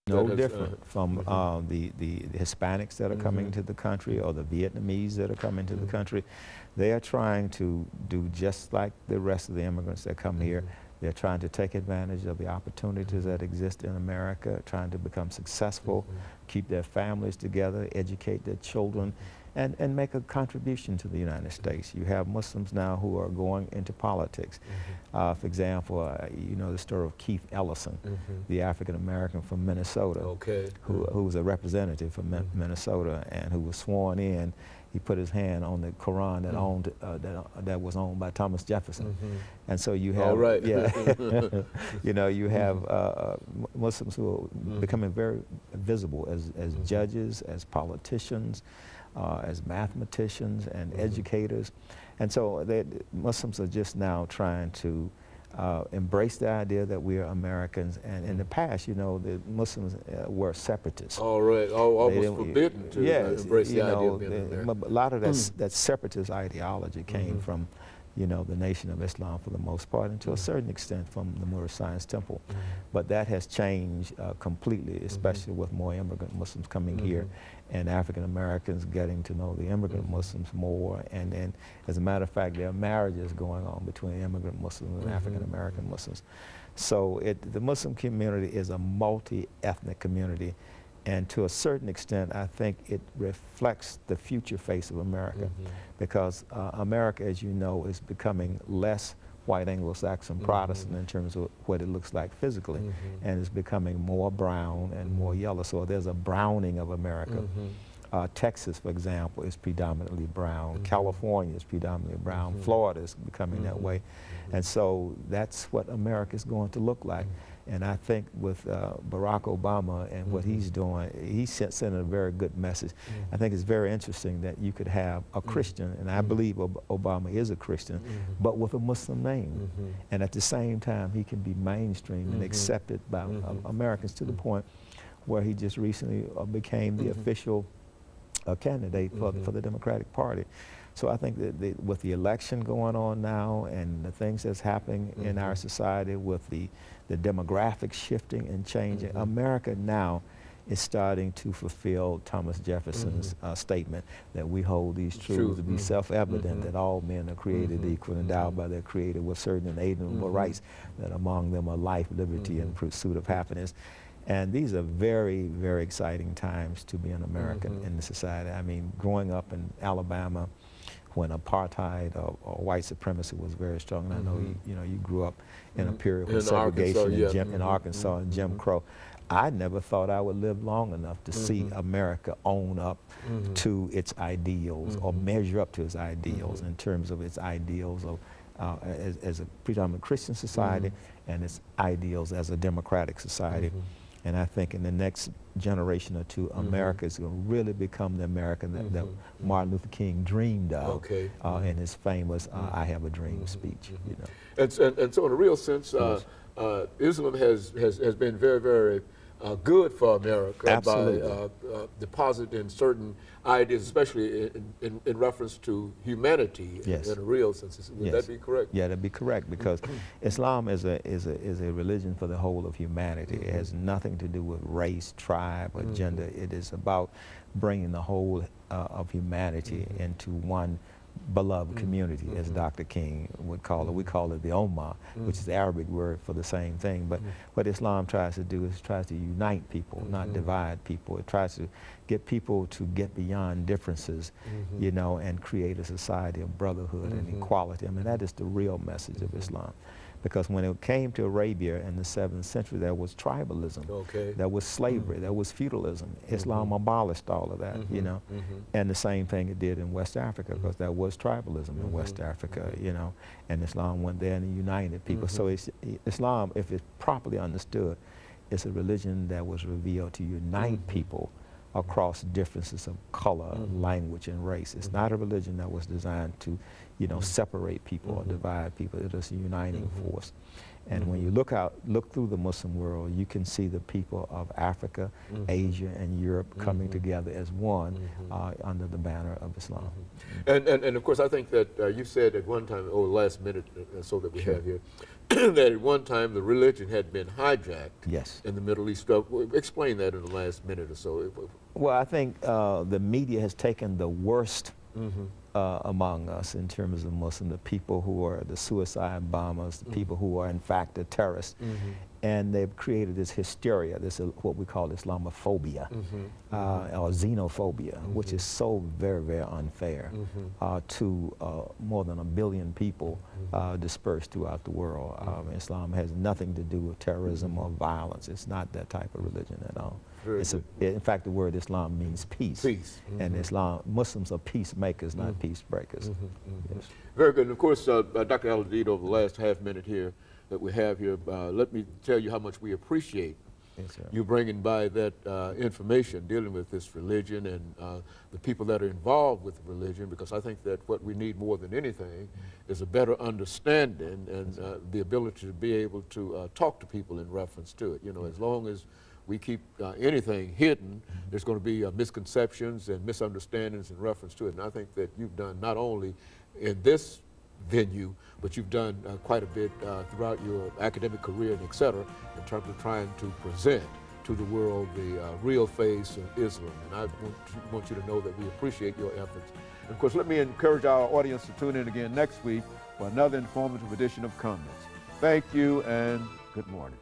No different from the Hispanics that are coming to the country, or the Vietnamese that are coming to the country. They are trying to do just like the rest of the immigrants that come here. They're trying to take advantage of the opportunities that exist in America, trying to become successful, keep their families together, educate their children, and make a contribution to the United States. You have Muslims now who are going into politics. For example, you know the story of Keith Ellison, the African-American from Minnesota, who was a representative from Minnesota and who was sworn in. He put his hand on the Quran that owned that was owned by Thomas Jefferson, and so you have you know, you have Muslims who are becoming very visible as judges, as politicians, as mathematicians and educators, and so Muslims are just now trying to embrace the idea that we are Americans. And in the past, you know, the Muslims were separatists. Almost forbidden to embrace the idea of being American. A lot of that separatist ideology came from, you know, the Nation of Islam for the most part, and to a certain extent from the Moorish Science Temple. But that has changed completely, especially with more immigrant Muslims coming here, and African Americans getting to know the immigrant Muslims more. And as a matter of fact, there are marriages going on between immigrant Muslims and African American Muslims. So the Muslim community is a multi-ethnic community. And to a certain extent, I think it reflects the future face of America, because America, as you know, is becoming less white Anglo-Saxon Protestant in terms of what it looks like physically, and is becoming more brown and more yellow. So there's a browning of America. Texas, for example, is predominantly brown. California is predominantly brown. Florida is becoming that way. And so that's what America is going to look like. And I think with Barack Obama and what he's doing, he's sending a very good message. I think it's very interesting that you could have a Christian, and I believe Obama is a Christian, but with a Muslim name. And at the same time, he can be mainstream and accepted by Americans, to the point where he just recently became the official candidate for the Democratic Party. So I think that with the election going on now and the things that's happening in our society, with the demographics shifting and changing, America now is starting to fulfill Thomas Jefferson's statement that we hold these truths to be self-evident, that all men are created equal, endowed by their Creator with certain inalienable rights, that among them are life, liberty, and pursuit of happiness. And these are very, very exciting times to be an American in the society. I mean, growing up in Alabama, when apartheid or white supremacy was very strong, and I know you grew up in a period of segregation in Arkansas and Jim Crow. I never thought I would live long enough to see America own up to its ideals, or measure up to its ideals in terms of its ideals of as a predominant Christian society and its ideals as a democratic society. And I think in the next generation or two, America is going to really become the American that Martin Luther King dreamed of in his famous "I Have a Dream" speech. You know. And so in a real sense, Islam has been very, very good for America by depositing certain ideas, especially in reference to humanity in a real sense. Would that be correct? Yeah, that'd be correct, because Islam is a religion for the whole of humanity. It has nothing to do with race, tribe, or gender. It is about bringing the whole of humanity into one beloved community, as Dr. King would call it. We call it the Ummah, which is the Arabic word for the same thing. But what Islam tries to do is tries to unite people, not divide people. It tries to get people to get beyond differences, you know, and create a society of brotherhood and equality. I mean, that is the real message of Islam. Because when it came to Arabia in the 7th century, there was tribalism, there was slavery, there was feudalism. Islam abolished all of that, you know. And the same thing it did in West Africa, because there was tribalism in West Africa, you know. And Islam went there and united people. So Islam, if it's properly understood, is a religion that was revealed to unite people across differences of color, language, and race. It's not a religion that was designed to, you know, separate people or divide people. It is a uniting force. And when you look through the Muslim world, you can see the people of Africa, Asia, and Europe coming together as one under the banner of Islam. And of course, I think that you said at one time, the last minute or so that we have here, that at one time the religion had been hijacked Yes. in the Middle East. Explain that in the last minute or so. Well, I think the media has taken the worst among us in terms of Muslim, the people who are the suicide bombers, the people who are in fact the terrorists, and they've created this hysteria, this what we call Islamophobia or xenophobia, which is so very, very unfair to more than 1 billion people dispersed throughout the world. Islam has nothing to do with terrorism or violence. It's not that type of religion at all. In fact, the word Islam means peace. Peace. And Muslims are peacemakers, not peace breakers. Yes. Very good. And of course, Dr. Al-Jadid, over the last half minute here that we have here, let me tell you how much we appreciate you bringing by that information dealing with this religion and the people that are involved with the religion, because I think that what we need more than anything is a better understanding and the ability to be able to talk to people in reference to it. You know, as long as we keep anything hidden, there's going to be misconceptions and misunderstandings in reference to it. And I think that you've done not only in this venue, but you've done quite a bit throughout your academic career and et cetera, in terms of trying to present to the world the real face of Islam. And I want you to know that we appreciate your efforts. And of course, let me encourage our audience to tune in again next week for another informative edition of Comments. Thank you and good morning.